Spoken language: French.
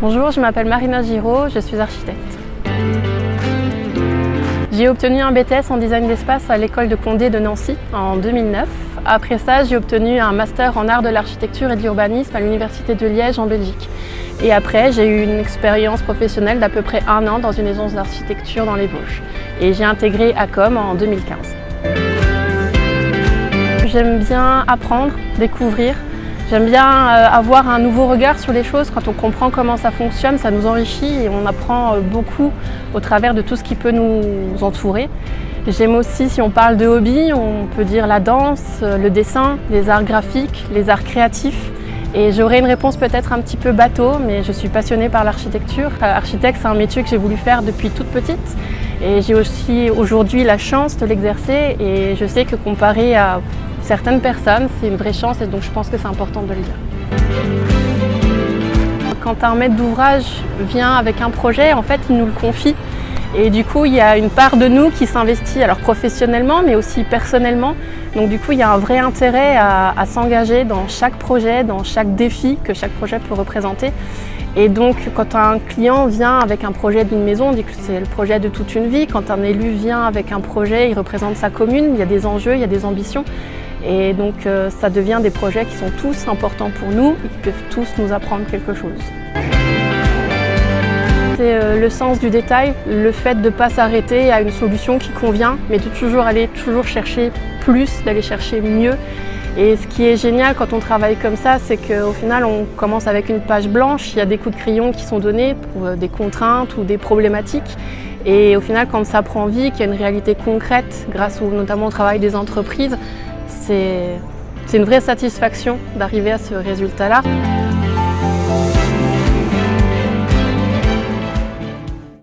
Bonjour, je m'appelle Marina Giraud, je suis architecte. J'ai obtenu un BTS en design d'espace à l'école de Condé de Nancy en 2009. Après ça, j'ai obtenu un master en art de l'architecture et de l'urbanisme à l'université de Liège en Belgique. Et après, j'ai eu une expérience professionnelle d'à peu près 1 an dans une agence d'architecture dans les Vosges. Et j'ai intégré ACOM en 2015. J'aime bien apprendre, découvrir. J'aime bien avoir un nouveau regard sur les choses. Quand on comprend comment ça fonctionne, ça nous enrichit et on apprend beaucoup au travers de tout ce qui peut nous entourer. J'aime aussi, si on parle de hobby, on peut dire la danse, le dessin, les arts graphiques, les arts créatifs. Et j'aurais une réponse peut-être un petit peu bateau, mais je suis passionnée par l'architecture. Architecte, c'est un métier que j'ai voulu faire depuis toute petite. Et j'ai aussi aujourd'hui la chance de l'exercer et je sais que comparé à certaines personnes, c'est une vraie chance et donc je pense que c'est important de le dire. Quand un maître d'ouvrage vient avec un projet, en fait, il nous le confie. Et du coup, il y a une part de nous qui s'investit, alors professionnellement, mais aussi personnellement. Donc du coup, il y a un vrai intérêt à s'engager dans chaque projet, dans chaque défi que chaque projet peut représenter. Et donc, quand un client vient avec un projet d'une maison, on dit que c'est le projet de toute une vie. Quand un élu vient avec un projet, il représente sa commune, il y a des enjeux, il y a des ambitions. Et donc, ça devient des projets qui sont tous importants pour nous et qui peuvent tous nous apprendre quelque chose. C'est le sens du détail, le fait de ne pas s'arrêter à une solution qui convient, mais de toujours aller chercher plus, d'aller chercher mieux. Et ce qui est génial quand on travaille comme ça, c'est qu'au final, on commence avec une page blanche, il y a des coups de crayon qui sont donnés pour des contraintes ou des problématiques. Et au final, quand ça prend vie, qu'il y a une réalité concrète, grâce notamment au travail des entreprises, c'est une vraie satisfaction d'arriver à ce résultat-là.